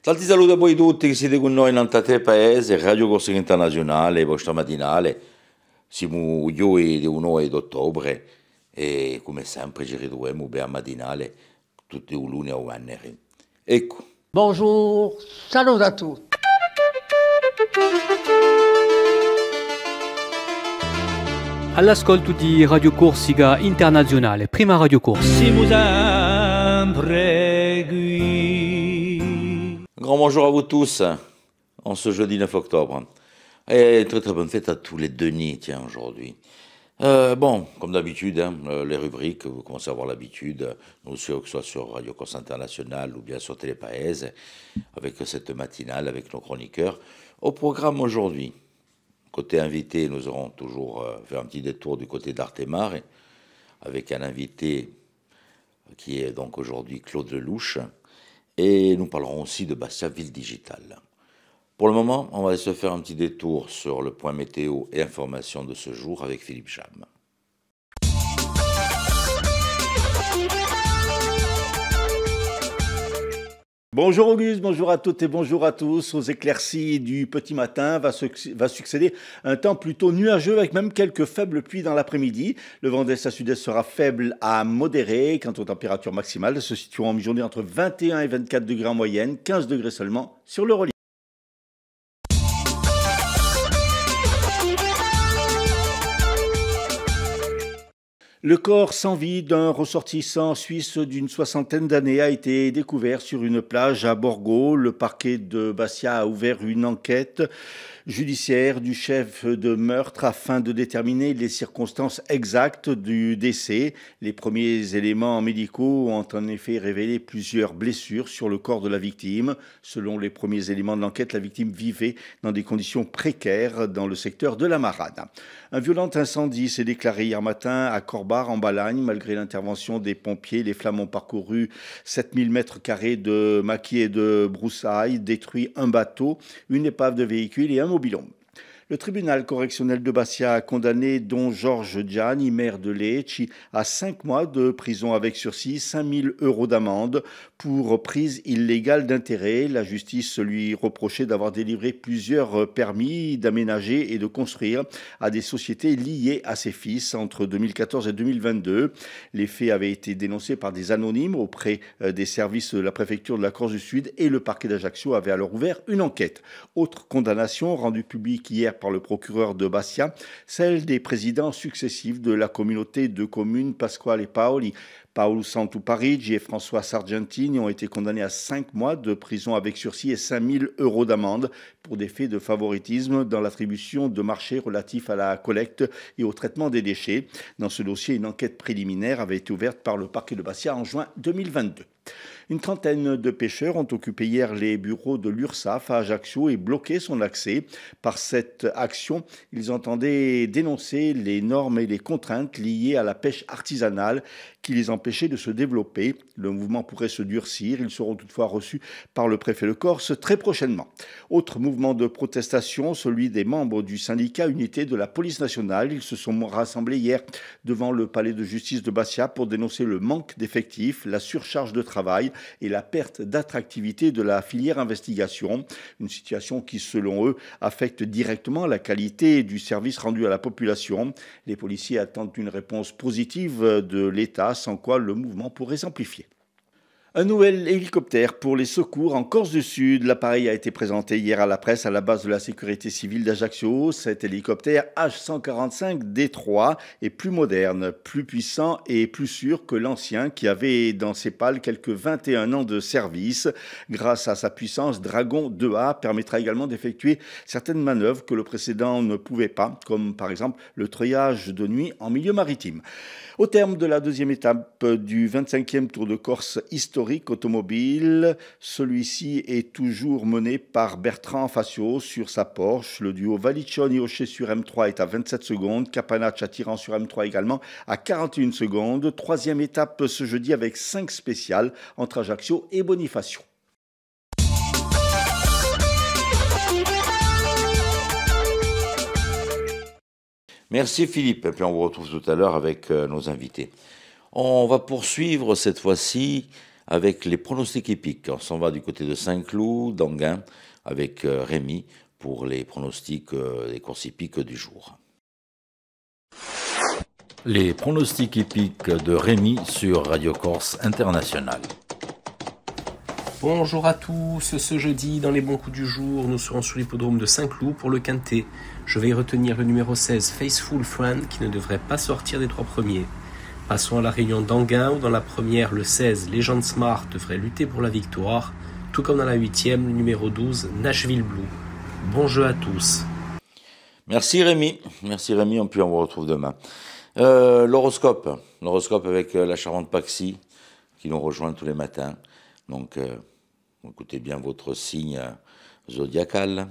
Tanti saluti a voi tutti che siete con noi in Antate Paese, Radio Corsica Internazionale, vostra matinale. Siamo io di 1 d'ottobre e come sempre ci ritroviamo per matinale tutti i lunedì a venerdì. Ecco. Bonjour, salut à tous. All'ascolto di Radio Corsica Internazionale, prima Radio Corsica. Siamo sempre qui. Grand bonjour à vous tous, en ce jeudi 9 octobre. Et très très bonne fête à tous les Denis, tiens, aujourd'hui. Bon, comme d'habitude, hein, les rubriques, vous commencez à avoir l'habitude, que ce soit sur Radio Corse Internationale ou bien sur Télépaèse, avec cette matinale, avec nos chroniqueurs. Au programme aujourd'hui, côté invité, nous aurons toujours fait un petit détour du côté d'Artemare, avec un invité qui est donc aujourd'hui Claude Lelouch, et nous parlerons aussi de Bastia Ville Digitale. Pour le moment, on va se faire un petit détour sur le point météo et information de ce jour avec Philippe Jam. Bonjour Auguste, bonjour à toutes et bonjour à tous. Aux éclaircies du petit matin va succéder un temps plutôt nuageux avec même quelques faibles pluies dans l'après-midi. Le vent d'est à sud-est sera faible à modéré. Quant aux températures maximales, elles se situeront en mi-journée entre 21 et 24 degrés en moyenne, 15 degrés seulement sur le relief. Le corps sans vie d'un ressortissant suisse d'une soixantaine d'années a été découvert sur une plage à Borgo. Le parquet de Bastia a ouvert une enquête judiciaire du chef de meurtre afin de déterminer les circonstances exactes du décès. Les premiers éléments médicaux ont en effet révélé plusieurs blessures sur le corps de la victime. Selon les premiers éléments de l'enquête, la victime vivait dans des conditions précaires dans le secteur de la Marade. Un violent incendie s'est déclaré hier matin à Corbar en Balagne. Malgré l'intervention des pompiers, les flammes ont parcouru 7000 mètres carrés de maquis et de broussailles, détruit un bateau, une épave de véhicule et un mobil-home. Le tribunal correctionnel de Bastia a condamné Don Georges Gianni, maire de Lecce, à 5 mois de prison avec sursis, 5 000 € d'amende pour prise illégale d'intérêt. La justice lui reprochait d'avoir délivré plusieurs permis d'aménager et de construire à des sociétés liées à ses fils entre 2014 et 2022. Les faits avaient été dénoncés par des anonymes auprès des services de la préfecture de la Corse du Sud et le parquet d'Ajaccio avait alors ouvert une enquête. Autre condamnation rendue publique hier par le procureur de Bastia, celle des présidents successifs de la communauté de communes Pasquale Paoli, Paolo Santu Parigi et François Sargentini ont été condamnés à 5 mois de prison avec sursis et 5 000 € d'amende pour des faits de favoritisme dans l'attribution de marchés relatifs à la collecte et au traitement des déchets. Dans ce dossier, une enquête préliminaire avait été ouverte par le parquet de Bastia en juin 2022. Une trentaine de pêcheurs ont occupé hier les bureaux de l'URSSAF à Ajaccio et bloqué son accès. Par cette action, ils entendaient dénoncer les normes et les contraintes liées à la pêche artisanale qui les empêchaient de se développer. Le mouvement pourrait se durcir. Ils seront toutefois reçus par le préfet de Corse très prochainement. Autre mouvement de protestation, celui des membres du syndicat Unité de la Police nationale. Ils se sont rassemblés hier devant le palais de justice de Bastia pour dénoncer le manque d'effectifs, la surcharge de travail et la perte d'attractivité de la filière investigation. Une situation qui, selon eux, affecte directement la qualité du service rendu à la population. Les policiers attendent une réponse positive de l'État, sans quoi le mouvement pourrait s'amplifier. Un nouvel hélicoptère pour les secours en Corse du Sud. L'appareil a été présenté hier à la presse à la base de la sécurité civile d'Ajaccio. Cet hélicoptère H145D3 est plus moderne, plus puissant et plus sûr que l'ancien qui avait dans ses pales quelques 21 ans de service. Grâce à sa puissance, Dragon 2A permettra également d'effectuer certaines manœuvres que le précédent ne pouvait pas, comme par exemple le treuillage de nuit en milieu maritime. Au terme de la deuxième étape du 25e Tour de Corse historique automobile, celui-ci est toujours mené par Bertrand Facio sur sa Porsche. Le duo Valicioni-Hocher sur M3 est à 27 secondes, Capanaccia-Tirant sur M3 également à 41 secondes. Troisième étape ce jeudi avec 5 spéciales entre Ajaccio et Bonifacio. Merci Philippe, et puis on vous retrouve tout à l'heure avec nos invités. On va poursuivre cette fois-ci avec les pronostics hippiques. On s'en va du côté de Saint-Cloud, d'Anguin, avec Rémi pour les pronostics des courses hippiques du jour. Les pronostics hippiques de Rémi sur Radio Corse International. Bonjour à tous, ce jeudi dans les bons coups du jour, nous serons sur l'hippodrome de Saint-Cloud pour le quintet. Je vais y retenir le numéro 16 Faithful Friend qui ne devrait pas sortir des 3 premiers. Passons à la réunion d'Anguin où dans la première le 16 Legend Smart devrait lutter pour la victoire, tout comme dans la 8e le numéro 12 Nashville Blue. Bon jeu à tous. Merci Rémi, on vous retrouve demain. L'horoscope avec la charmante Paxi qui nous rejoint tous les matins. Donc, écoutez bien votre signe zodiacal.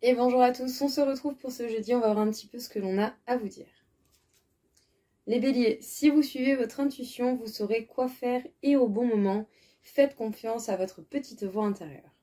Et bonjour à tous, on se retrouve pour ce jeudi, on va voir un petit peu ce que l'on a à vous dire. Les béliers, si vous suivez votre intuition, vous saurez quoi faire et au bon moment. Faites confiance à votre petite voix intérieure.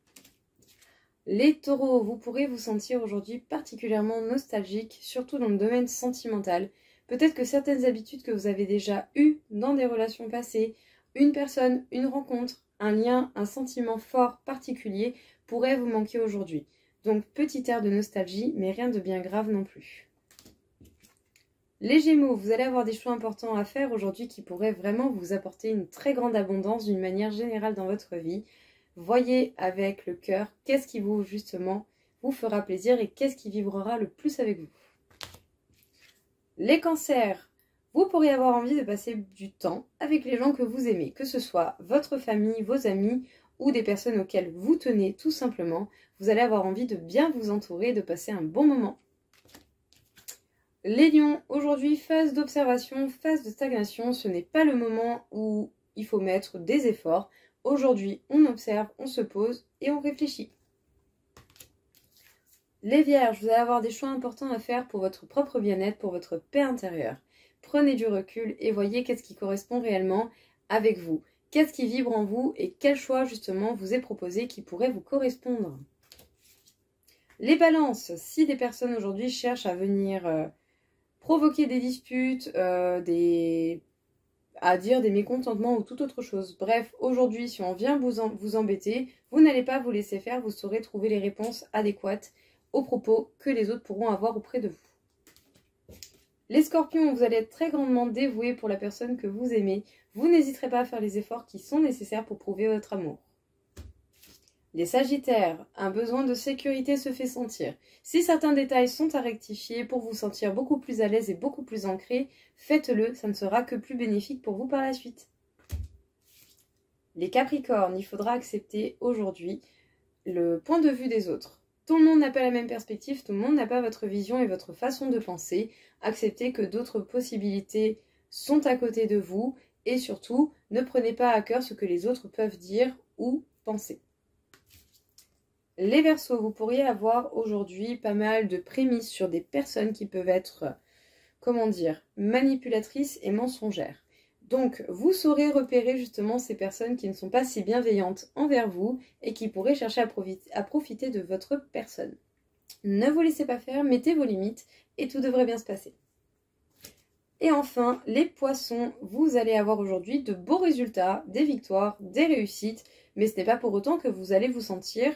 Les taureaux, vous pourrez vous sentir aujourd'hui particulièrement nostalgique, surtout dans le domaine sentimental. Peut-être que certaines habitudes que vous avez déjà eues dans des relations passées, une personne, une rencontre, un lien, un sentiment fort particulier pourraient vous manquer aujourd'hui. Donc petit air de nostalgie, mais rien de bien grave non plus. Les Gémeaux, vous allez avoir des choix importants à faire aujourd'hui qui pourraient vraiment vous apporter une très grande abondance d'une manière générale dans votre vie. Voyez avec le cœur qu'est-ce qui vous justement vous fera plaisir et qu'est-ce qui vibrera le plus avec vous. Les Cancers, vous pourriez avoir envie de passer du temps avec les gens que vous aimez, que ce soit votre famille, vos amis ou des personnes auxquelles vous tenez tout simplement. Vous allez avoir envie de bien vous entourer et de passer un bon moment. Les lions, aujourd'hui, phase d'observation, phase de stagnation, ce n'est pas le moment où il faut mettre des efforts. Aujourd'hui, on observe, on se pose et on réfléchit. Les vierges, vous allez avoir des choix importants à faire pour votre propre bien-être, pour votre paix intérieure. Prenez du recul et voyez qu'est-ce qui correspond réellement avec vous. Qu'est-ce qui vibre en vous et quel choix justement vous est proposé qui pourrait vous correspondre. Les balances, si des personnes aujourd'hui cherchent à venir provoquer des disputes, à dire des mécontentements ou toute autre chose. Bref, aujourd'hui, si on vient vous embêter, vous n'allez pas vous laisser faire, vous saurez trouver les réponses adéquates aux propos que les autres pourront avoir auprès de vous. Les scorpions, vous allez être très grandement dévoués pour la personne que vous aimez. Vous n'hésiterez pas à faire les efforts qui sont nécessaires pour prouver votre amour. Les sagittaires, un besoin de sécurité se fait sentir. Si certains détails sont à rectifier pour vous sentir beaucoup plus à l'aise et beaucoup plus ancré, faites-le, ça ne sera que plus bénéfique pour vous par la suite. Les capricornes, il faudra accepter aujourd'hui le point de vue des autres. Tout le monde n'a pas la même perspective, tout le monde n'a pas votre vision et votre façon de penser. Acceptez que d'autres possibilités sont à côté de vous et surtout, ne prenez pas à cœur ce que les autres peuvent dire ou penser. Les Verseaux, vous pourriez avoir aujourd'hui pas mal de prémices sur des personnes qui peuvent être, manipulatrices et mensongères. Donc, vous saurez repérer justement ces personnes qui ne sont pas si bienveillantes envers vous et qui pourraient chercher à profiter de votre personne. Ne vous laissez pas faire, mettez vos limites et tout devrait bien se passer. Et enfin, les Poissons, vous allez avoir aujourd'hui de beaux résultats, des victoires, des réussites, mais ce n'est pas pour autant que vous allez vous sentir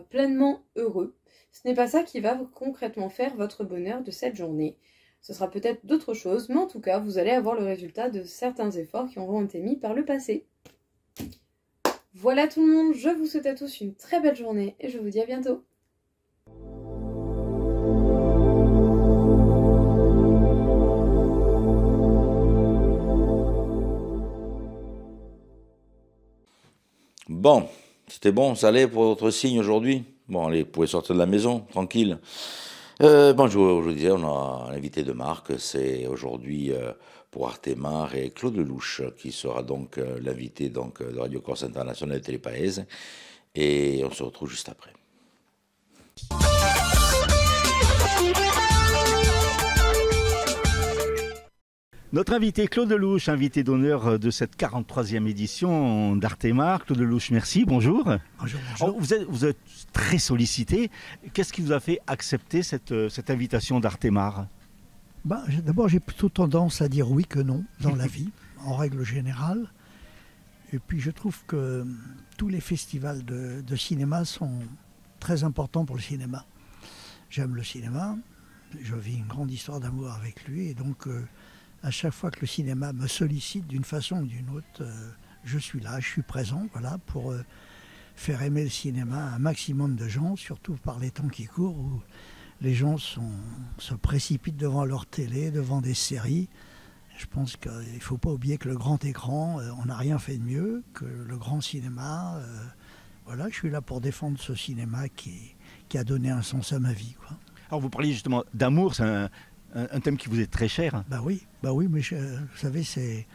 pleinement heureux. Ce n'est pas ça qui va concrètement faire votre bonheur de cette journée. Ce sera peut-être d'autres choses, mais en tout cas, vous allez avoir le résultat de certains efforts qui auront été mis par le passé. Voilà tout le monde, je vous souhaite à tous une très belle journée et je vous dis à bientôt. Bon, c'était bon, ça allait pour votre signe aujourd'hui? Bon, allez, vous pouvez sortir de la maison, tranquille. Bon, je vous disais, on a un invité de marque, c'est aujourd'hui pour Artemar et Claude Lelouch, qui sera donc l'invité de Radio Corse International et Télépaèse. Et on se retrouve juste après. Notre invité Claude Lelouch, invité d'honneur de cette 43e édition d'Artemar. Claude Lelouch, merci, bonjour. Bonjour, bonjour. Alors, vous êtes très sollicité. Qu'est-ce qui vous a fait accepter cette invitation d'Artemar? D'abord, j'ai plutôt tendance à dire oui que non dans la vie, en règle générale. Et puis, je trouve que tous les festivals de cinéma sont très importants pour le cinéma. J'aime le cinéma, je vis une grande histoire d'amour avec lui, et donc à chaque fois que le cinéma me sollicite d'une façon ou d'une autre, je suis là, je suis présent, voilà, pour faire aimer le cinéma à un maximum de gens, surtout par les temps qui courent où les gens se précipitent devant leur télé, devant des séries. Je pense qu'il ne faut pas oublier que le grand écran, on n'a rien fait de mieux, que le grand cinéma, voilà, je suis là pour défendre ce cinéma qui a donné un sens à ma vie, quoi. Alors vous parliez justement d'amour, c'est un thème qui vous est très cher. Bah oui, mais vous savez, c'est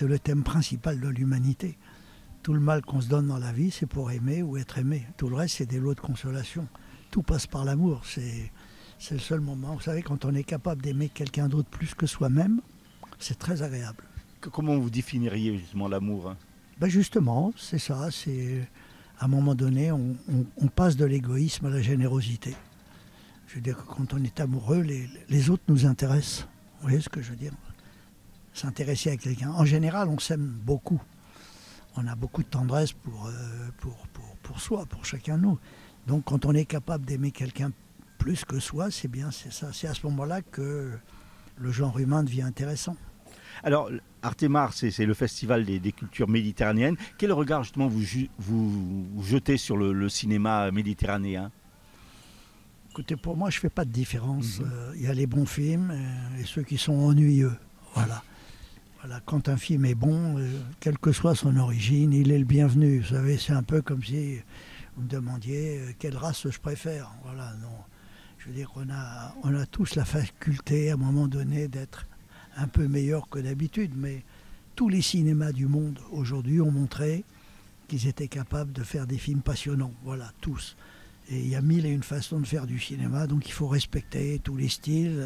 le thème principal de l'humanité. Tout le mal qu'on se donne dans la vie, c'est pour aimer ou être aimé. Tout le reste, c'est des lots de consolation. Tout passe par l'amour, c'est le seul moment. Vous savez, quand on est capable d'aimer quelqu'un d'autre plus que soi-même, c'est très agréable. Comment vous définiriez justement l'amour? Justement, c'est ça, c'est à un moment donné, on passe de l'égoïsme à la générosité. Je veux dire que quand on est amoureux, les autres nous intéressent. Vous voyez ce que je veux dire? S'intéresser à quelqu'un. En général, on s'aime beaucoup. On a beaucoup de tendresse pour soi, pour chacun de nous. Donc quand on est capable d'aimer quelqu'un plus que soi, c'est bien, c'est ça. C'est à ce moment-là que le genre humain devient intéressant. Alors, Artemar, c'est le festival des cultures méditerranéennes. Quel regard justement vous jetez sur le cinéma méditerranéen? Écoutez, pour moi, je ne fais pas de différence. Il y a les bons films et ceux qui sont ennuyeux. Voilà. Quand un film est bon, quelle que soit son origine, il est le bienvenu. Vous savez, c'est un peu comme si vous me demandiez quelle race je préfère. Voilà, non. Je veux dire, on a tous la faculté, à un moment donné, d'être un peu meilleur que d'habitude. Mais tous les cinémas du monde, aujourd'hui, ont montré qu'ils étaient capables de faire des films passionnants. Voilà, tous. Et il y a mille et une façons de faire du cinéma, donc il faut respecter tous les styles,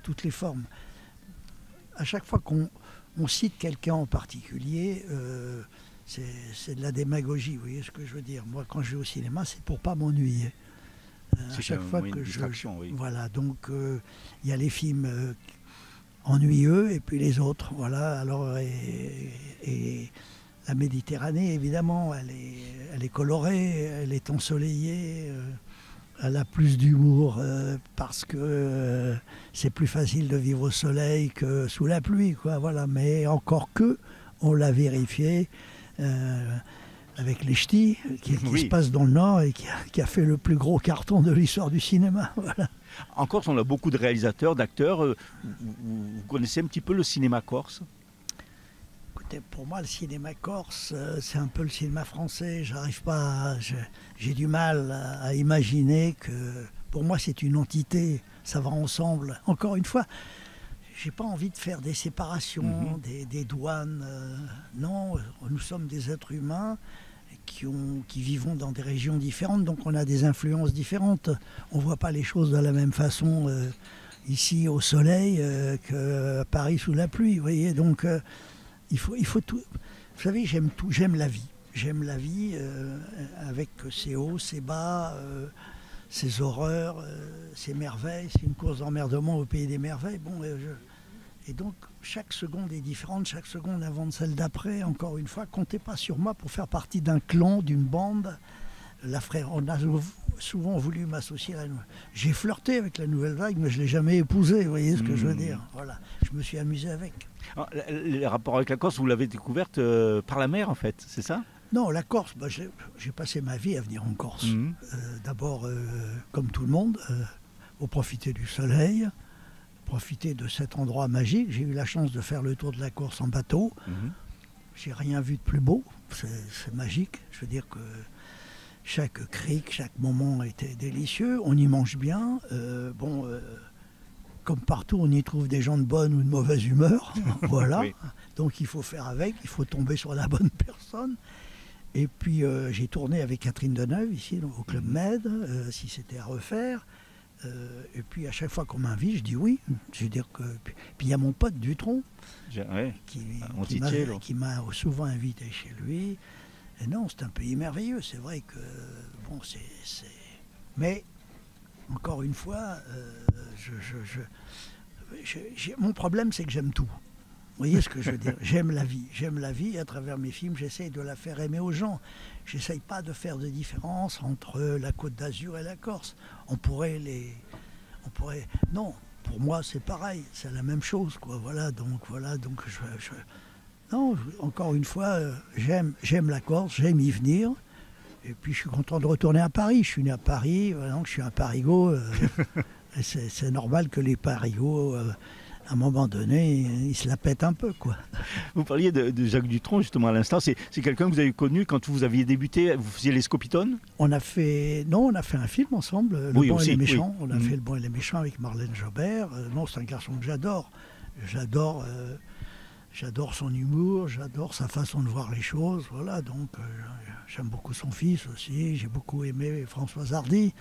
toutes les formes. À chaque fois qu'on cite quelqu'un en particulier, c'est de la démagogie, vous voyez ce que je veux dire. Moi, quand je vais au cinéma, c'est pour pas m'ennuyer. À chaque fois que oui. Voilà, donc il y a les films ennuyeux et puis les autres, voilà. Alors et la Méditerranée, évidemment, elle est colorée, elle est ensoleillée, elle a plus d'humour parce que c'est plus facile de vivre au soleil que sous la pluie, quoi. Voilà. Mais encore que, on l'a vérifié avec les Ch'tis, qui se passe dans le Nord et qui a fait le plus gros carton de l'histoire du cinéma. Voilà. En Corse, on a beaucoup de réalisateurs, d'acteurs. Vous connaissez un petit peu le cinéma corse? Pour moi, le cinéma corse, c'est un peu le cinéma français. J'arrive pas, j'ai du mal à imaginer que, pour moi, c'est une entité. Ça va ensemble. Encore une fois, j'ai pas envie de faire des séparations, des douanes. Non, nous sommes des êtres humains qui vivons dans des régions différentes, donc on a des influences différentes. On voit pas les choses de la même façon ici au soleil qu'à Paris sous la pluie. Vous voyez, donc. Il faut tout. Vous savez, j'aime tout. J'aime la vie. J'aime la vie avec ses hauts, ses bas, ses horreurs, ses merveilles. C'est une course d'emmerdement au pays des merveilles. Bon, et donc, chaque seconde est différente. Chaque seconde invente celle d'après. Encore une fois, comptez pas sur moi pour faire partie d'un clan, d'une bande. On a souvent voulu m'associer à la nouvelle. J'ai flirté avec la nouvelle vague, mais je ne l'ai jamais épousée, vous voyez ce que je veux dire. Voilà. Je me suis amusé avec. Alors, le rapport avec la Corse, vous l'avez découverte par la mer, en fait, c'est ça? Non, la Corse, j'ai passé ma vie à venir en Corse. D'abord, comme tout le monde, pour profiter du soleil, profiter de cet endroit magique. J'ai eu la chance de faire le tour de la Corse en bateau. J'ai rien vu de plus beau. C'est magique. Je veux dire que chaque crique, chaque moment était délicieux. On y mange bien. Comme partout, on y trouve des gens de bonne ou de mauvaise humeur. Voilà. Oui. Donc il faut faire avec, il faut tomber sur la bonne personne. Et puis j'ai tourné avec Catherine Deneuve ici au Club Med, si c'était à refaire. Et puis à chaque fois qu'on m'invite, je dis oui. Je veux dire que... Puis il y a mon pote Dutronc Ouais. qui m'a souvent invité chez lui. Et non, c'est un pays merveilleux. C'est vrai que bon, mais encore une fois, mon problème, c'est que j'aime tout. Vous voyez ce que je veux dire? J'aime la vie, et à travers mes films, j'essaye de la faire aimer aux gens. J'essaye pas de faire de différence entre la Côte d'Azur et la Corse. Non, pour moi, c'est pareil, c'est la même chose, quoi. Voilà, donc non, encore une fois, j'aime la Corse, j'aime y venir. Et puis je suis content de retourner à Paris. Je suis né à Paris, donc je suis un Parigot. C'est normal que les Parigots, à un moment donné, ils se la pètent un peu, quoi. Vous parliez de Jacques Dutronc, justement, à l'instant. C'est quelqu'un que vous avez connu quand vous aviez débuté, vous faisiez les Scopitones? On a fait un film ensemble, Le Bon et les Méchants. Oui. On a fait Le Bon et les Méchants avec Marlène Jobert. Non, c'est un garçon que j'adore. J'adore son humour, j'adore sa façon de voir les choses. Voilà, donc j'aime beaucoup son fils aussi. J'ai beaucoup aimé Françoise Hardy,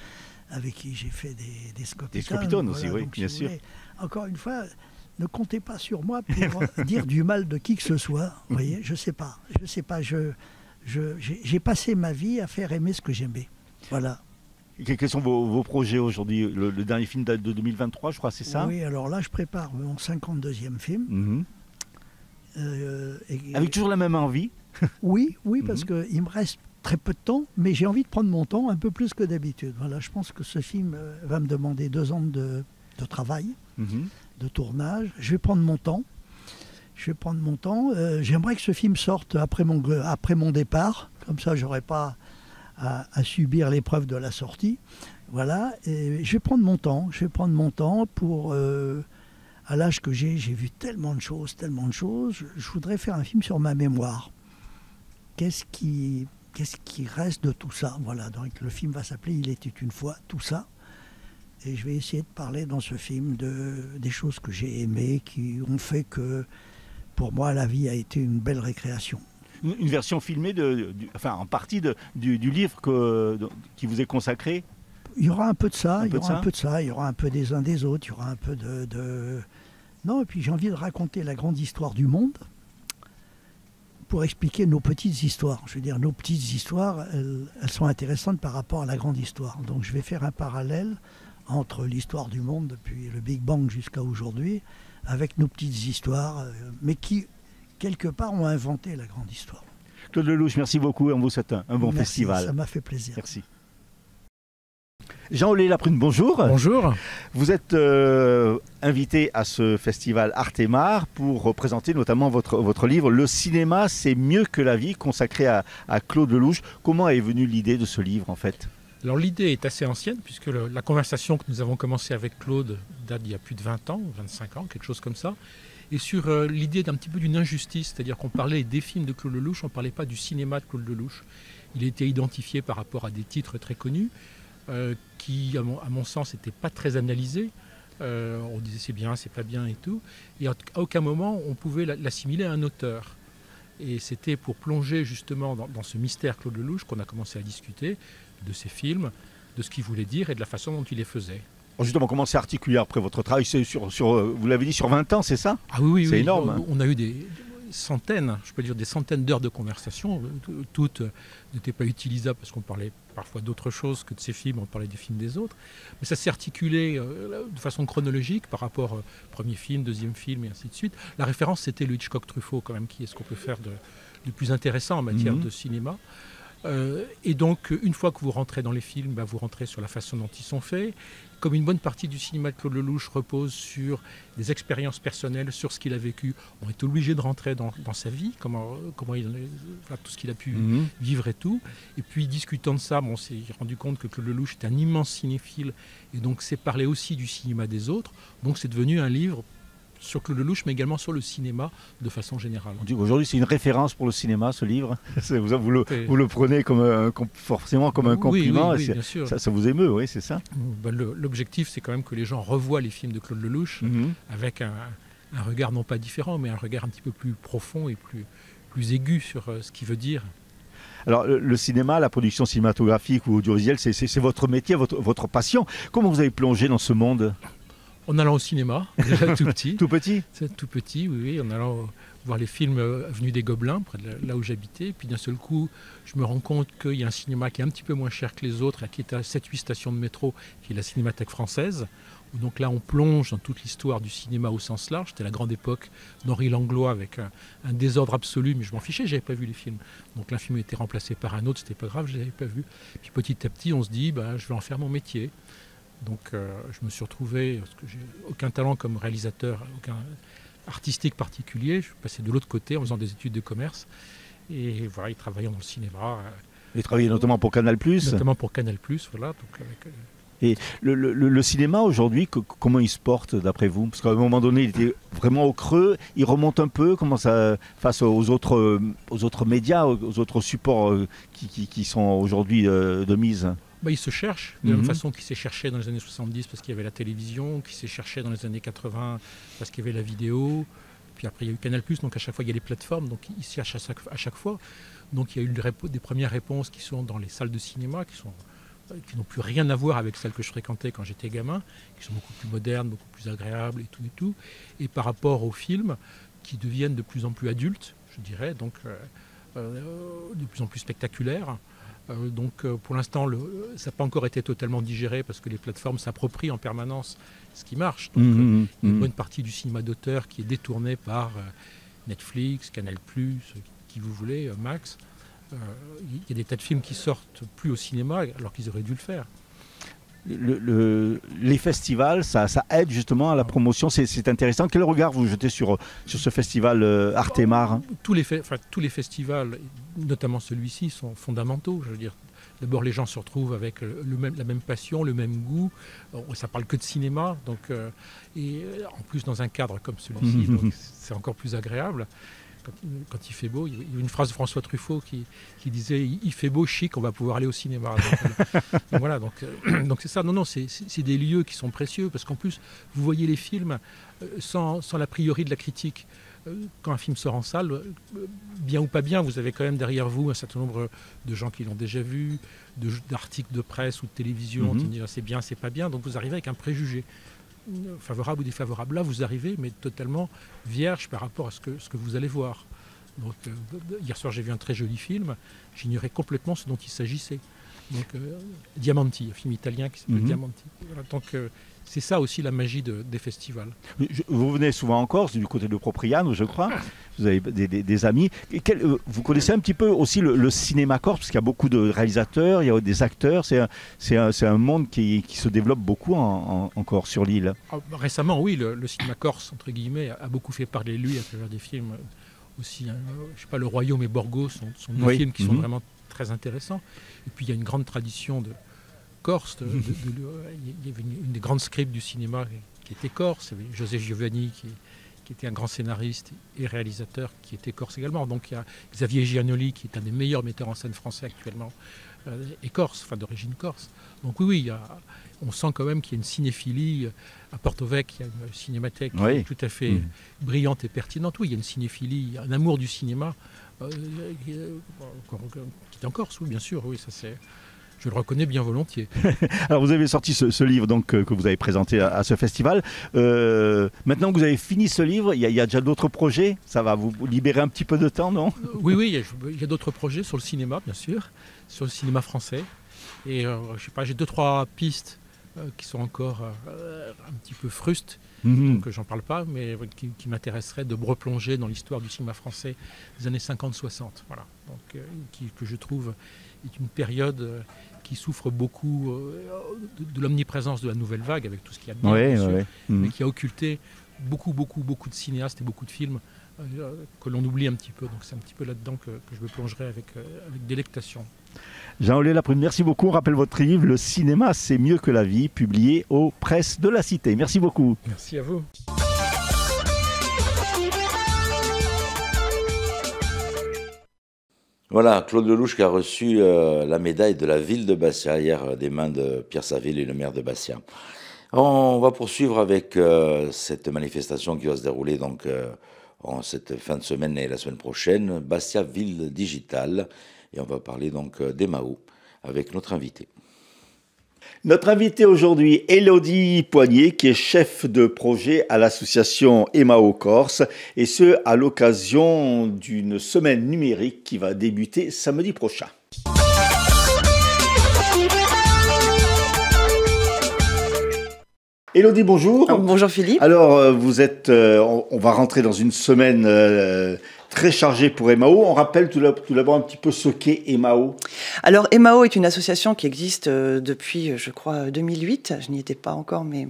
avec qui j'ai fait des Scopitones. Des Scopitones aussi, oui, bien sûr. Encore une fois, ne comptez pas sur moi pour dire du mal de qui que ce soit. Vous voyez, je sais pas. J'ai passé ma vie à faire aimer ce que j'aimais. Voilà. Quels sont vos projets aujourd'hui? Le dernier film date de 2023, je crois, c'est ça? Oui, alors là, je prépare mon 52e film. Avec toujours la même envie? Oui, parce qu'il me reste très peu de temps, mais j'ai envie de prendre mon temps un peu plus que d'habitude. Voilà, je pense que ce film va me demander 2 ans de travail, de tournage. Je vais prendre mon temps. J'aimerais que ce film sorte après mon départ. Comme ça, je n'aurai pas à subir l'épreuve de la sortie. Voilà. Et je vais prendre mon temps pour... à l'âge que j'ai vu tellement de choses. Je voudrais faire un film sur ma mémoire. Qu'est-ce qui reste de tout ça? Voilà. Donc le film va s'appeler Il était une fois, tout ça. Et je vais essayer de parler dans ce film des choses que j'ai aimées, qui ont fait que, pour moi, la vie a été une belle récréation. Une version filmée, en partie du livre qui vous est consacré? Il y aura un peu de ça, il y aura un peu des uns des autres, il y aura un peu de... Non, et puis j'ai envie de raconter la grande histoire du monde pour expliquer nos petites histoires. Je veux dire, nos petites histoires, elles sont intéressantes par rapport à la grande histoire. Donc je vais faire un parallèle entre l'histoire du monde depuis le Big Bang jusqu'à aujourd'hui, avec nos petites histoires, mais qui, quelque part, ont inventé la grande histoire. Claude Lelouch, merci beaucoup et on vous souhaite un bon festival. Ça m'a fait plaisir. Merci. Jean-Olé Laprune, bonjour. Bonjour. Vous êtes invité à ce festival Artemar pour représenter notamment votre livre « Le cinéma, c'est mieux que la vie » consacré à Claude Lelouch. Comment est venue l'idée de ce livre en fait? Alors l'idée est assez ancienne puisque la conversation que nous avons commencé avec Claude date d'il y a plus de 20 ans, 25 ans, quelque chose comme ça. Et sur l'idée d'un petit peu d'une injustice, c'est-à-dire qu'on parlait des films de Claude Lelouch, on ne parlait pas du cinéma de Claude Lelouch. Il était identifié par rapport à des titres très connus qui, à mon sens, n'étaient pas très analysés. On disait c'est bien, c'est pas bien et tout. Et à aucun moment on pouvait l'assimiler à un auteur. Et c'était pour plonger justement dans ce mystère Claude Lelouch qu'on a commencé à discuter de ses films, de ce qu'il voulait dire et de la façon dont il les faisait. Alors justement, comment c'est articulé après votre travail? C'est vous l'avez dit, sur 20 ans, c'est ça? Ah oui, c'est énorme. Hein. On a eu des centaines, je peux dire des centaines d'heures de conversation. Toutes n'étaient pas utilisables parce qu'on parlait parfois d'autres choses que de ces films, on parlait des films des autres. Mais ça s'est articulé de façon chronologique par rapport au premier film, deuxième film et ainsi de suite. La référence, c'était le Hitchcock-Truffaut quand même, qui est ce qu'on peut faire de plus intéressant en matière de cinéma. Et donc, une fois que vous rentrez dans les films, vous rentrez sur la façon dont ils sont faits. Comme une bonne partie du cinéma de Claude Lelouch repose sur des expériences personnelles, sur ce qu'il a vécu, on est obligé de rentrer dans sa vie, comment tout ce qu'il a pu vivre et tout. Et puis, discutant de ça, on s'est rendu compte que Claude Lelouch est un immense cinéphile, et donc c'est parler aussi du cinéma des autres. Donc c'est devenu un livre sur Claude Lelouch, mais également sur le cinéma de façon générale. Aujourd'hui, c'est une référence pour le cinéma, ce livre. Vous le prenez forcément comme un compliment. Oui, bien sûr. Ça vous émeut, oui, c'est ça. L'objectif, c'est quand même que les gens revoient les films de Claude Lelouch avec un regard non pas différent, mais un regard un petit peu plus profond et plus aigu sur ce qu'il veut dire. Alors, le cinéma, la production cinématographique ou audiovisuelle, c'est votre métier, votre passion. Comment vous avez plongé dans ce monde? En allant au cinéma, déjà tout petit. Tout petit? C'est tout petit, oui, en allant voir les films Avenue des Gobelins, près de là où j'habitais. Puis d'un seul coup, je me rends compte qu'il y a un cinéma qui est un petit peu moins cher que les autres, qui est à 7-8 stations de métro, qui est la Cinémathèque française. Donc là, on plonge dans toute l'histoire du cinéma au sens large. C'était la grande époque d'Henri Langlois avec un désordre absolu, mais je m'en fichais, j'avais pas vu les films. Donc l'un film était remplacé par un autre, c'était pas grave, je l'avais pas vu. Puis petit à petit, on se dit, je vais en faire mon métier. Donc je me suis retrouvé, parce que j'ai aucun talent comme réalisateur, aucun artistique particulier. Je suis passé de l'autre côté en faisant des études de commerce. Et voilà, il travaillait dans le cinéma. Il travaillait notamment pour Canal+. Notamment pour Canal+, voilà. Donc avec, et le cinéma aujourd'hui, comment il se porte d'après vous? Parce qu'à un moment donné, il était vraiment au creux, il remonte un peu, comment ça, face aux autres médias, aux autres supports qui sont aujourd'hui de mise? Il se cherche, de la même façon qu'il s'est cherché dans les années 70 parce qu'il y avait la télévision, qu'il s'est cherché dans les années 80 parce qu'il y avait la vidéo, puis après il y a eu Canal+, donc à chaque fois il y a les plateformes, donc il se cherche à chaque fois. Donc il y a eu des premières réponses qui sont dans les salles de cinéma, qui n'ont plus rien à voir avec celles que je fréquentais quand j'étais gamin, qui sont beaucoup plus modernes, beaucoup plus agréables et tout. Et par rapport aux films qui deviennent de plus en plus adultes, je dirais, donc de plus en plus spectaculaires. Donc pour l'instant, ça n'a pas encore été totalement digéré parce que les plateformes s'approprient en permanence ce qui marche. Donc il y a une bonne partie du cinéma d'auteur qui est détournée par Netflix, Canal+, qui vous voulez, Max. Il y a des tas de films qui sortent plus au cinéma alors qu'ils auraient dû le faire. Les festivals, ça aide justement à la promotion, c'est intéressant. Quel regard vous jetez sur ce festival Artemar? Tous les festivals, notamment celui-ci, sont fondamentaux. Je veux dire, d'abord les gens se retrouvent avec la même passion, le même goût. Ça parle que de cinéma, donc, et en plus dans un cadre comme celui-ci, donc c'est encore plus agréable. Quand il fait beau, il y a une phrase de François Truffaut qui disait « Il fait beau, chic, on va pouvoir aller au cinéma ». Donc voilà, donc c'est ça. Non, c'est des lieux qui sont précieux parce qu'en plus, vous voyez les films sans l'a priori de la critique. Quand un film sort en salle, bien ou pas bien, vous avez quand même derrière vous un certain nombre de gens qui l'ont déjà vu, d'articles de presse ou de télévision qui disent « C'est bien, c'est pas bien ». Donc vous arrivez avec un préjugé. Favorable ou défavorable. Là, vous arrivez, mais totalement vierge par rapport à ce que vous allez voir. Donc, hier soir, j'ai vu un très joli film. J'ignorais complètement ce dont il s'agissait. Donc, Diamanti, un film italien qui s'appelle Diamanti. Voilà, donc, c'est ça aussi la magie des festivals. Vous venez souvent en Corse, du côté de Propriano, je crois. Vous avez des amis. Vous connaissez un petit peu aussi le cinéma corse, parce qu'il y a beaucoup de réalisateurs, il y a des acteurs. C'est un monde qui se développe beaucoup en Corse, sur l'île. Récemment, oui, le cinéma corse, entre guillemets, a beaucoup fait parler de lui à travers des films aussi. Je sais pas, Le Royaume et Borgo sont deux films qui sont vraiment très intéressants. Et puis, il y a une grande tradition de Corse. Il y avait une des grandes scripts du cinéma qui était corse. Il y avait José Giovanni qui était un grand scénariste et réalisateur qui était corse également. Donc il y a Xavier Giannoli qui est un des meilleurs metteurs en scène français actuellement et corse, enfin d'origine corse. Donc oui, on sent quand même qu'il y a une cinéphilie. À Porto Vecchio, il y a une cinémathèque tout à fait brillante et pertinente. Oui, il y a une cinéphilie, un amour du cinéma qui est en Corse, oui, bien sûr. Oui, ça c'est... Je le reconnais bien volontiers. Alors vous avez sorti ce livre donc, que vous avez présenté à ce festival. Maintenant que vous avez fini ce livre, il y a déjà d'autres projets? Ça va vous libérer un petit peu de temps, non? Oui, il y a d'autres projets sur le cinéma, bien sûr, sur le cinéma français. Et je sais pas, j'ai 2-3 pistes qui sont encore un petit peu frustes, donc j'en parle pas, mais qui m'intéresseraient de me replonger dans l'histoire du cinéma français des années 50-60. Voilà. Donc, que je trouve est une période qui souffre beaucoup de l'omniprésence de la nouvelle vague, avec tout ce qu'il y a de bien, bien sûr, mais qui a occulté beaucoup de cinéastes et beaucoup de films que l'on oublie un petit peu. Donc c'est un petit peu là-dedans que je me plongerai avec délectation. Jean-Olé Laprune, merci beaucoup. On rappelle votre livre « Le cinéma, c'est mieux que la vie », publié aux Presses de la Cité. Merci beaucoup. Merci à vous. Voilà, Claude Lelouch qui a reçu la médaille de la ville de Bastia hier des mains de Pierre Saville et le maire de Bastia. On va poursuivre avec cette manifestation qui va se dérouler donc en cette fin de semaine et la semaine prochaine, Bastia Ville Digitale, Et on va parler donc d'Emao avec notre invité. Notre invité aujourd'hui, Élodie Poignet, qui est chef de projet à l'association Emao Corse, et ce, à l'occasion d'une semaine numérique qui va débuter samedi prochain. Élodie, bonjour. Bonjour Philippe. Alors, vous êtes, on va rentrer dans une semaine très chargée pour Emao. On rappelle tout d'abord un petit peu ce qu'est Emao. Alors, Emao est une association qui existe depuis, je crois, 2008. Je n'y étais pas encore, mais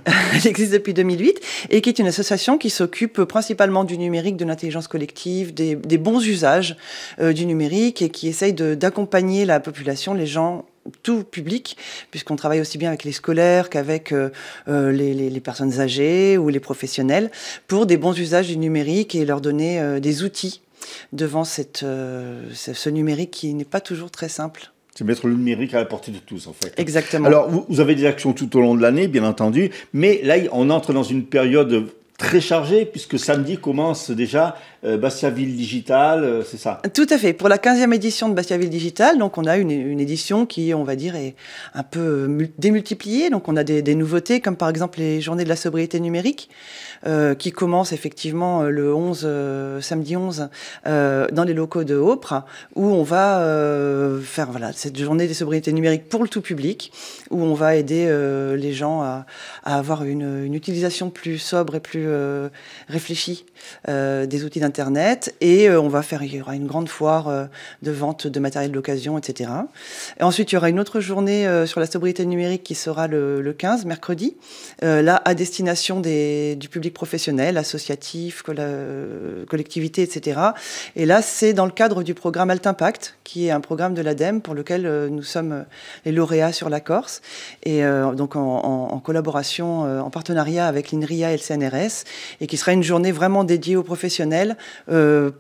elle existe depuis 2008. Et qui est une association qui s'occupe principalement du numérique, de l'intelligence collective, des bons usages du numérique et qui essaye d'accompagner la population, les gens, tout public, puisqu'on travaille aussi bien avec les scolaires qu'avec les personnes âgées ou les professionnels, pour des bons usages du numérique et leur donner des outils devant ce numérique qui n'est pas toujours très simple. C'est mettre le numérique à la portée de tous, en fait. Exactement. Alors, vous avez des actions tout au long de l'année, bien entendu, mais là, on entre dans une période très chargée, puisque samedi commence déjà Bastia Ville Digital, c'est ça? Tout à fait. Pour la 15e édition de Bastia Ville Digital, donc on a une édition qui, on va dire, est un peu démultipliée. Donc on a des nouveautés, comme par exemple les journées de la sobriété numérique, qui commencent effectivement le 11, samedi 11, dans les locaux de Opre, où on va faire cette journée des sobriétés numériques pour le tout public, où on va aider les gens à avoir une utilisation plus sobre et plus réfléchie des outils d'Internet. Et il y aura une grande foire de vente de matériel d'occasion, etc. Et ensuite, il y aura une autre journée sur la sobriété numérique qui sera le 15, mercredi, là à destination du public professionnel, associatif, collectivité, etc. Et là, c'est dans le cadre du programme Alt Impact, qui est un programme de l'ADEME pour lequel nous sommes les lauréats sur la Corse. Et donc en collaboration, en partenariat avec l'INRIA et le CNRS, et qui sera une journée vraiment dédiée aux professionnels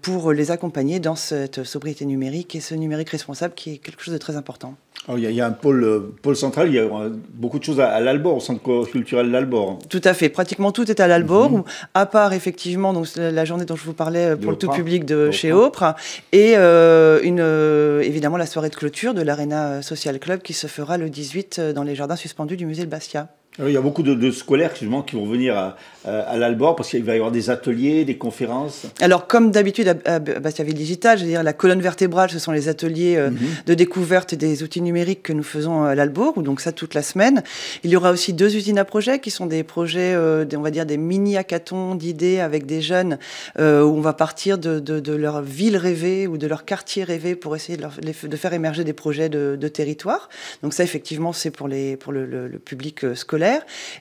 pour les accompagner dans cette sobriété numérique et ce numérique responsable qui est quelque chose de très important. Alors, il y a un pôle central, il y a beaucoup de choses à l'Albor, au centre culturel l'Albor. Tout à fait, pratiquement tout est à l'Albor, où, à part effectivement donc, la journée dont je vous parlais pour le tout public chez Opre, et évidemment la soirée de clôture de l'Arena Social Club qui se fera le 18 dans les jardins suspendus du musée de Bastia. Alors, il y a beaucoup de scolaires justement qui vont venir à l'Albor parce qu'il va y avoir des ateliers, des conférences. Alors, comme d'habitude à Bastia Ville Digital, je veux dire, la colonne vertébrale, ce sont les ateliers de découverte des outils numériques que nous faisons à l'Albor, donc ça toute la semaine. Il y aura aussi 2 usines à projets qui sont des projets, on va dire des mini-hackathons d'idées avec des jeunes où on va partir de leur ville rêvée ou de leur quartier rêvé pour essayer de faire émerger des projets de territoire. Donc ça, effectivement, c'est pour le public scolaire.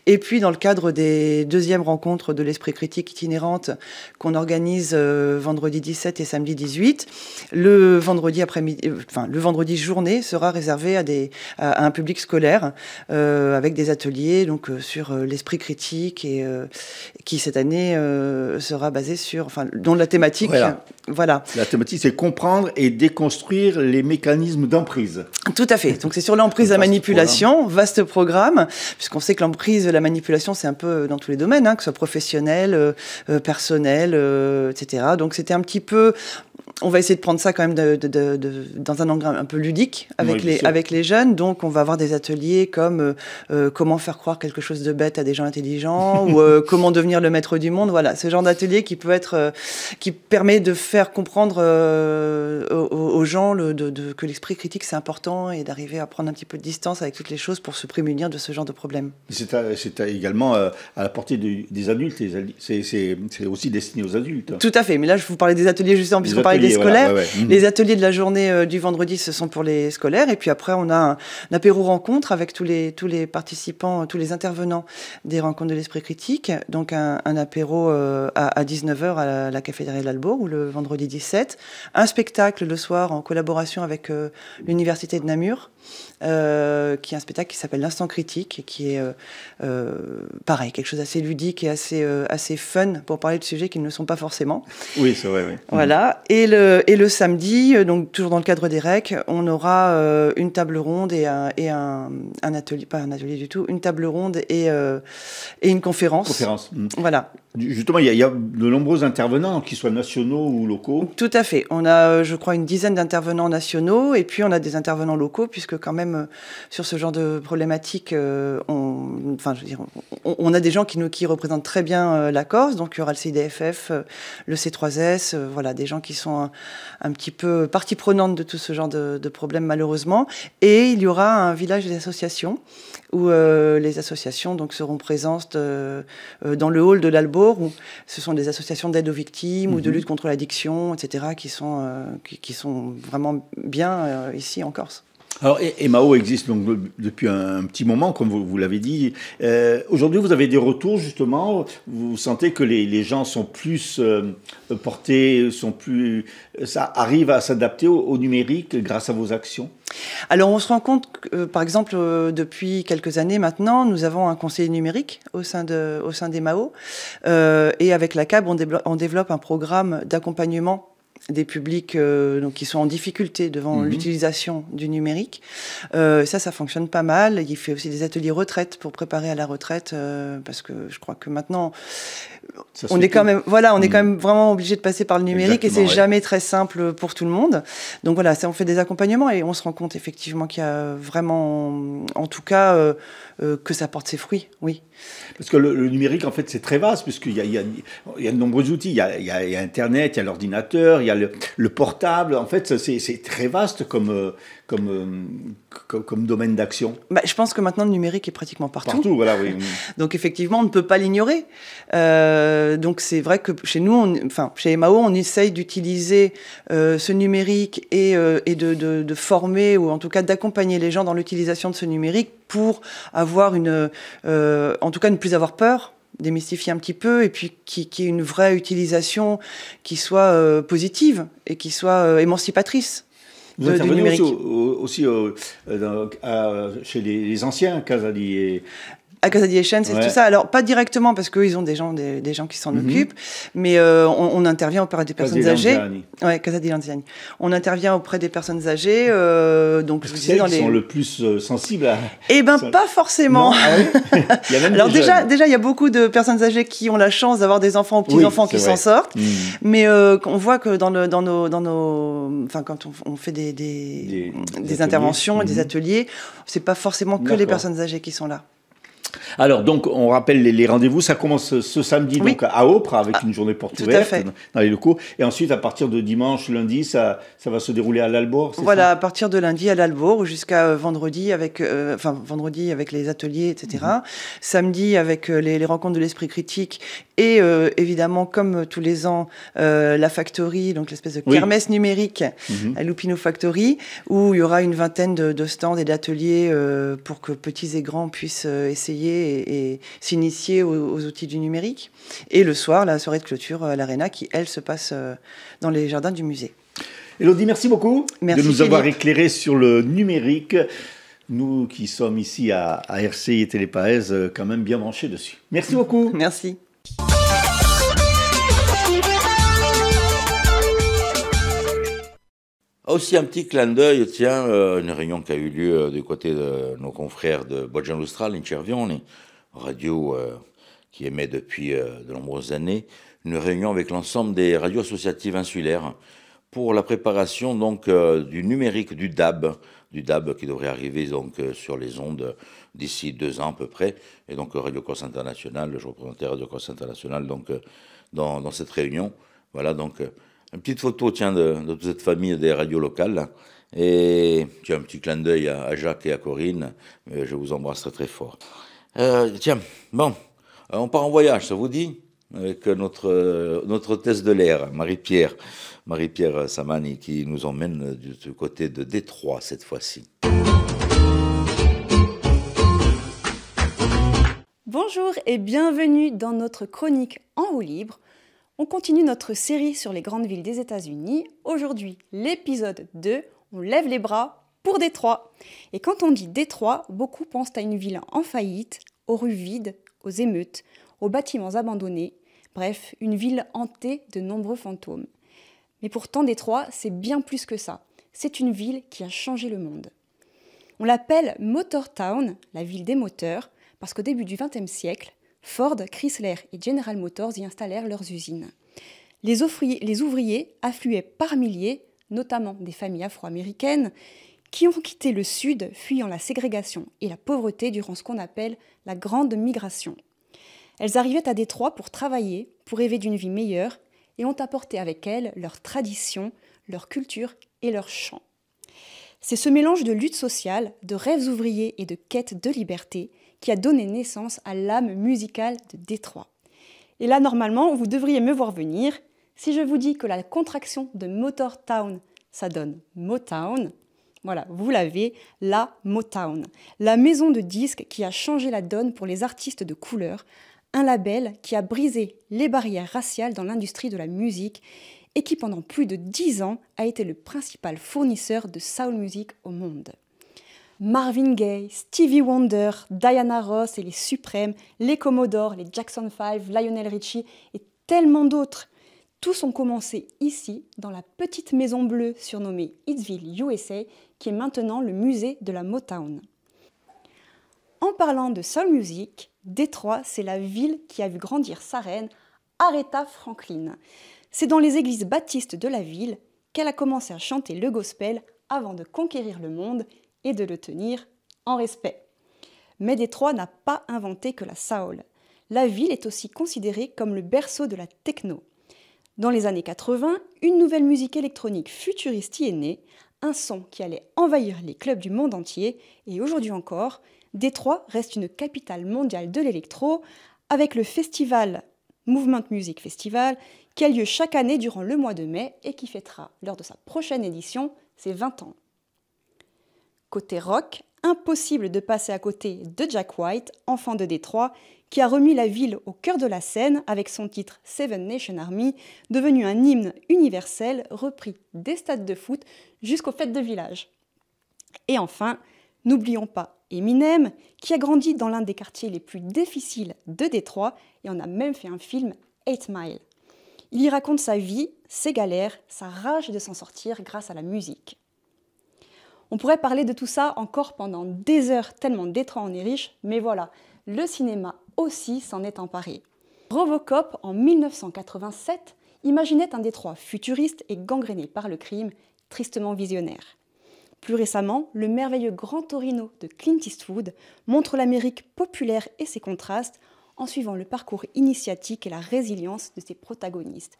Et puis, dans le cadre des 2e rencontres de l'esprit critique itinérante qu'on organise vendredi 17 et samedi 18, le vendredi journée sera réservé à un public scolaire avec des ateliers sur l'esprit critique et qui cette année sera basé dont la thématique. Voilà. La thématique, c'est comprendre et déconstruire les mécanismes d'emprise. Tout à fait. Donc c'est sur l'emprise de la manipulation, vaste programme, puisqu'on sait que l'emprise de la manipulation, c'est un peu dans tous les domaines, que ce soit professionnel, personnel, etc. Donc c'était un petit peu... On va essayer de prendre ça quand même dans un angle un peu ludique avec les jeunes. Donc, on va avoir des ateliers comme comment faire croire quelque chose de bête à des gens intelligents ou comment devenir le maître du monde. Voilà, ce genre d'atelier qui permet de faire comprendre aux gens que l'esprit critique c'est important et d'arriver à prendre un petit peu de distance avec toutes les choses pour se prémunir de ce genre de problème. C'est également à la portée des adultes. C'est aussi destiné aux adultes. Tout à fait. Mais là, je vous parlais des ateliers justement puisqu'on parlait des scolaires. Les ateliers de la journée du vendredi, ce sont pour les scolaires. Et puis après, on a un apéro rencontre avec tous les participants, tous les intervenants des rencontres de l'esprit critique. Donc un apéro à 19h à la cafétéria de l'Albor, ou le vendredi 17. Un spectacle le soir en collaboration avec l'Université de Namur. qui est un spectacle qui s'appelle l'Instant Critique, et qui est pareil, quelque chose d'assez ludique et assez fun pour parler de sujets qui ne le sont pas forcément. Oui, c'est vrai, oui. Voilà. Et le samedi, donc toujours dans le cadre des REC, on aura une table ronde et un atelier, pas un atelier du tout, une table ronde et une conférence. Voilà. Justement, il y a de nombreux intervenants, qu'ils soient nationaux ou locaux. Tout à fait. On a, je crois, une dizaine d'intervenants nationaux, et puis on a des intervenants locaux, puisque quand même, sur ce genre de problématique, on a des gens qui représentent très bien la Corse. Donc il y aura le CIDFF, le C3S, voilà, des gens qui sont un petit peu partie prenante de tout ce genre de problèmes, malheureusement. Et il y aura un village des associations, où les associations donc seront présentes dans le hall de l'Albor, où ce sont des associations d'aide aux victimes ou de lutte contre l'addiction, etc., qui sont vraiment bien ici en Corse. Alors, Emao existe donc depuis un petit moment, comme vous l'avez dit. Aujourd'hui, vous avez des retours, justement. Vous sentez que les gens sont plus portés, ça arrive à s'adapter au numérique grâce à vos actions? Alors, on se rend compte que, par exemple, depuis quelques années maintenant, nous avons un conseiller numérique au sein d'Emao. Et avec la CAB, on développe un programme d'accompagnement des publics donc qui sont en difficulté devant l'utilisation du numérique. Ça fonctionne pas mal. Il fait aussi des ateliers retraite pour préparer à la retraite, parce que je crois que maintenant on est quand même vraiment obligé de passer par le numérique. Exactement, et c'est jamais très simple pour tout le monde. Donc voilà, on fait des accompagnements et on se rend compte effectivement qu'il y a vraiment, en tout cas, que ça porte ses fruits, oui. Parce que le numérique, en fait, c'est très vaste, puisqu'il y a de nombreux outils. Il y a Internet, il y a l'ordinateur, il y a le portable. En fait, c'est très vaste comme domaine d'action. Je pense que maintenant, le numérique est pratiquement partout. Partout, voilà, oui. Donc, effectivement, on ne peut pas l'ignorer. Donc, c'est vrai que chez nous, chez Emao, on essaye d'utiliser ce numérique et de former, ou en tout cas d'accompagner les gens dans l'utilisation de ce numérique pour avoir en tout cas ne plus avoir peur, démystifier un petit peu, et puis qui ait une vraie utilisation qui soit positive et qui soit émancipatrice. Vous intervenez aussi chez les anciens, Casadi et... À Casadi et Chêne, c'est tout ça. Alors, pas directement, parce qu'eux, ils ont des gens qui s'en occupent, mais on intervient auprès des personnes âgées. Ouais, Casadi Lanziani. On intervient auprès des personnes âgées. Donc, parce que c'est elles qui sont le plus sensibles à... Eh ben, pas forcément. Il y a même alors déjà, il y a beaucoup de personnes âgées qui ont la chance d'avoir des enfants ou petits-enfants qui s'en sortent. Mais on voit que dans nos... Enfin, quand on fait des interventions et des ateliers, c'est pas forcément que les personnes âgées qui sont là. Alors, donc, on rappelle les rendez-vous. Ça commence ce samedi donc à Aupre, avec une journée porte ouverte dans les locaux. Et ensuite, à partir de dimanche, lundi, ça va se dérouler à l'Albor. Voilà, à partir de lundi à l'Albor jusqu'à vendredi avec les ateliers, etc. Samedi avec les rencontres de l'esprit critique et évidemment, comme tous les ans, la Factory, donc l'espèce de kermesse numérique à Lupino Factory, où il y aura une vingtaine de stands et d'ateliers pour que petits et grands puissent essayer et s'initier aux outils du numérique. Et le soir, la soirée de clôture à l'Arena qui, elle, se passe dans les jardins du musée. Élodie, merci beaucoup de nous avoir éclairé sur le numérique. Nous qui sommes ici à RCI et Télépaèse, quand même bien branchés dessus. Merci beaucoup. Merci. Aussi un petit clin d'œil, tiens, une réunion qui a eu lieu du côté de nos confrères de Boggian Lustral, in Cervione, radio qui émet depuis de nombreuses années, une réunion avec l'ensemble des radios associatives insulaires pour la préparation donc du numérique, du DAB qui devrait arriver donc sur les ondes d'ici 2 ans à peu près, et donc Radio Corse International, je représentais Radio Corse International donc dans cette réunion, voilà donc. Une petite photo, tiens, de toute cette famille des radios locales. Là. Et tiens, un petit clin d'œil à Jacques et à Corinne. Je vous embrasse très très fort. Tiens, bon, on part en voyage, ça vous dit? Avec notre hôtesse de l'air, Marie-Pierre Samani, qui nous emmène du côté de Détroit cette fois-ci. Bonjour et bienvenue dans notre chronique en roue libre. On continue notre série sur les grandes villes des États-Unis. Aujourd'hui, l'épisode 2, on lève les bras pour Détroit. Et quand on dit Détroit, beaucoup pensent à une ville en faillite, aux rues vides, aux émeutes, aux bâtiments abandonnés, bref, une ville hantée de nombreux fantômes. Mais pourtant, Détroit, c'est bien plus que ça. C'est une ville qui a changé le monde. On l'appelle Motor Town, la ville des moteurs, parce qu'au début du XXe siècle, Ford, Chrysler et General Motors y installèrent leurs usines. Les ouvriers affluaient par milliers, notamment des familles afro-américaines, qui ont quitté le Sud, fuyant la ségrégation et la pauvreté durant ce qu'on appelle la Grande Migration. Elles arrivaient à Détroit pour travailler, pour rêver d'une vie meilleure, et ont apporté avec elles leur tradition, leur culture et leur chant. C'est ce mélange de lutte sociale, de rêves ouvriers et de quête de liberté qui a donné naissance à l'âme musicale de Détroit. Et là, normalement, vous devriez me voir venir. Si je vous dis que la contraction de Motor Town, ça donne Motown, voilà, vous l'avez, la Motown, la maison de disques qui a changé la donne pour les artistes de couleur, un label qui a brisé les barrières raciales dans l'industrie de la musique et qui pendant plus de 10 ans a été le principal fournisseur de soul music au monde. Marvin Gaye, Stevie Wonder, Diana Ross et les Supremes, les Commodores, les Jackson 5, Lionel Richie et tellement d'autres. Tous ont commencé ici, dans la petite maison bleue surnommée Hitsville, USA, qui est maintenant le musée de la Motown. En parlant de soul music, Détroit, c'est la ville qui a vu grandir sa reine, Aretha Franklin. C'est dans les églises baptistes de la ville qu'elle a commencé à chanter le gospel avant de conquérir le monde et de le tenir en respect. Mais Détroit n'a pas inventé que la soul. La ville est aussi considérée comme le berceau de la techno. Dans les années 80, une nouvelle musique électronique futuriste y est née, un son qui allait envahir les clubs du monde entier, et aujourd'hui encore, Détroit reste une capitale mondiale de l'électro, avec le festival Movement Music Festival, qui a lieu chaque année durant le mois de mai et qui fêtera, lors de sa prochaine édition, ses 20 ans. Côté rock, impossible de passer à côté de Jack White, enfant de Détroit, qui a remis la ville au cœur de la scène avec son titre Seven Nation Army, devenu un hymne universel repris des stades de foot jusqu'aux fêtes de village. Et enfin, n'oublions pas Eminem, qui a grandi dans l'un des quartiers les plus difficiles de Détroit et en a même fait un film 8 Mile. Il y raconte sa vie, ses galères, sa rage de s'en sortir grâce à la musique. On pourrait parler de tout ça encore pendant des heures, tellement Détroit en est riche, mais voilà, le cinéma aussi s'en est emparé. Robocop, en 1987, imaginait un Détroit futuriste et gangréné par le crime, tristement visionnaire. Plus récemment, le merveilleux Grand Torino de Clint Eastwood montre l'Amérique populaire et ses contrastes en suivant le parcours initiatique et la résilience de ses protagonistes.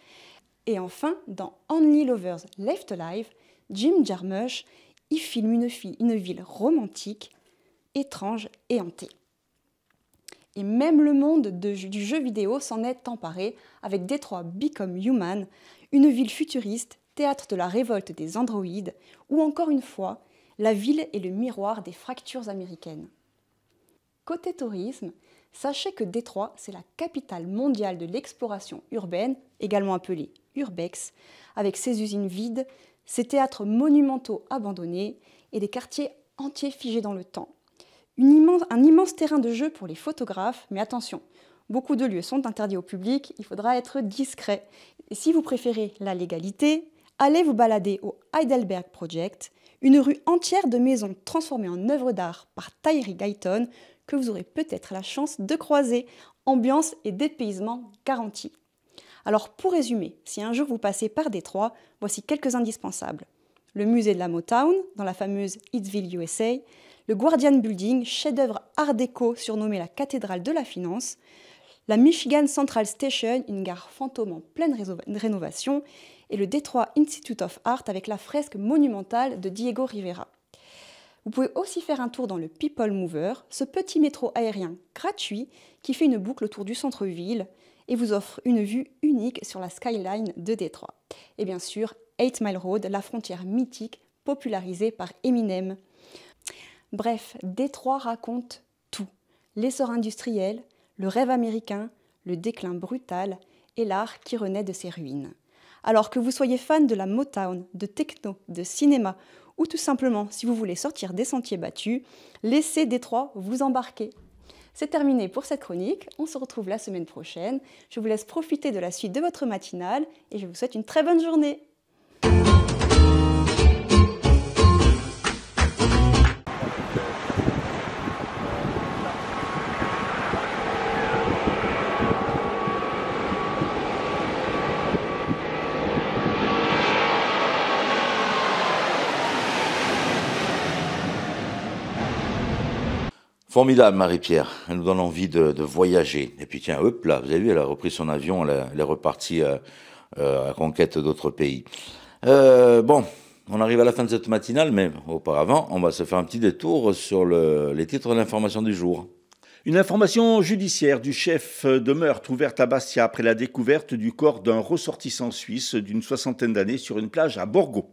Et enfin, dans Only Lovers Left Alive, Jim Jarmusch y filme une ville romantique, étrange et hantée. Et même le monde du jeu vidéo s'en est emparé avec Detroit Become Human, une ville futuriste, théâtre de la révolte des androïdes, où encore une fois, la ville est le miroir des fractures américaines. Côté tourisme, sachez que Détroit, c'est la capitale mondiale de l'exploration urbaine, également appelée Urbex, avec ses usines vides, ses théâtres monumentaux abandonnés et des quartiers entiers figés dans le temps. Un immense terrain de jeu pour les photographes, mais attention, beaucoup de lieux sont interdits au public, il faudra être discret. Et si vous préférez la légalité, allez vous balader au Heidelberg Project, une rue entière de maisons transformées en œuvres d'art par Tyree Guyton, que vous aurez peut-être la chance de croiser, ambiance et dépaysement garantis. Alors pour résumer, si un jour vous passez par Détroit, voici quelques indispensables. Le musée de la Motown, dans la fameuse Hitsville, USA, le Guardian Building, chef-d'œuvre art déco surnommé la cathédrale de la finance, la Michigan Central Station, une gare fantôme en pleine rénovation, et le Detroit Institute of Art avec la fresque monumentale de Diego Rivera. Vous pouvez aussi faire un tour dans le People Mover, ce petit métro aérien gratuit qui fait une boucle autour du centre-ville et vous offre une vue unique sur la skyline de Détroit. Et bien sûr, 8 Mile Road, la frontière mythique popularisée par Eminem. Bref, Détroit raconte tout. L'essor industriel, le rêve américain, le déclin brutal et l'art qui renaît de ses ruines. Alors que vous soyez fan de la Motown, de techno, de cinéma ou tout simplement, si vous voulez sortir des sentiers battus, laissez Détroit vous embarquer. C'est terminé pour cette chronique, on se retrouve la semaine prochaine. Je vous laisse profiter de la suite de votre matinale et je vous souhaite une très bonne journée. Formidable, Marie-Pierre. Elle nous donne envie de voyager. Et puis tiens, hop là, vous avez vu, elle a repris son avion, elle est repartie à conquête d'autres pays. Bon, on arrive à la fin de cette matinale, mais auparavant, on va se faire un petit détour sur les titres de l'information du jour. Une information judiciaire du chef de meurtre ouverte à Bastia après la découverte du corps d'un ressortissant suisse d'une 60aine d'années sur une plage à Borgo.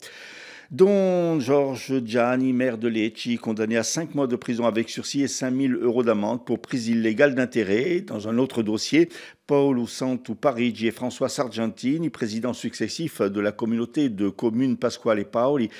Don Georges Gianni, maire de Lecce, condamné à 5 mois de prison avec sursis et 5 000 € d'amende pour prise illégale d'intérêt. Dans un autre dossier, Paolo Santu Parigi et François Sargentini, présidents successifs de la communauté de communes Pasquale Paoli,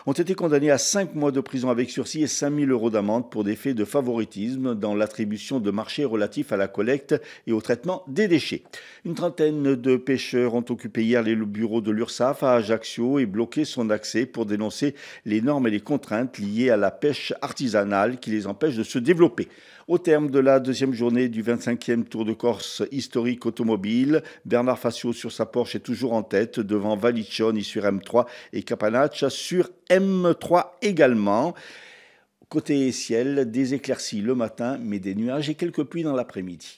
ont été condamnés à 5 mois de prison avec sursis et 5 000 € d'amende pour des faits de favoritisme dans l'attribution de marchés relatifs à la collecte et au traitement des déchets. Une trentaine de pêcheurs ont occupé hier les bureaux de l'URSSAF à Ajaccio et bloqué son accès pour dénoncer les normes et les contraintes liées à la pêche artisanale qui les empêchent de se développer. Au terme de la deuxième journée du 25e Tour de Corse historique automobile, Bernard Facio sur sa Porsche est toujours en tête devant Valicioni sur M3 et Capanaccia sur M3 également. Côté ciel, des éclaircies le matin, mais des nuages et quelques pluies dans l'après-midi.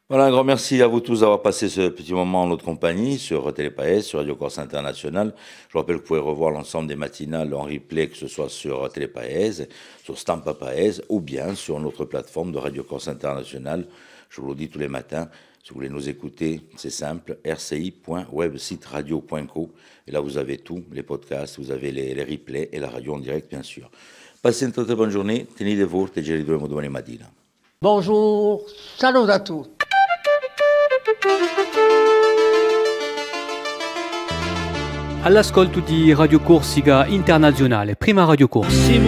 Voilà, un grand merci à vous tous d'avoir passé ce petit moment en notre compagnie sur Télépaès, sur Radio Corse International. Je vous rappelle que vous pouvez revoir l'ensemble des matinales en replay, que ce soit sur Télépaès, sur Stampa Paès ou bien sur notre plateforme de Radio Corse International. Je vous le dis tous les matins, si vous voulez nous écouter, c'est simple, rci.websiteradio.co. Et là, vous avez tout, les podcasts, vous avez les replays et la radio en direct, bien sûr. Passez une très bonne journée, tenete forte e ci ritroviamo domani mattina. Bonjour, salut à tous. All'ascolto di Radio Corsica Internazionale, prima Radio Corsa. Si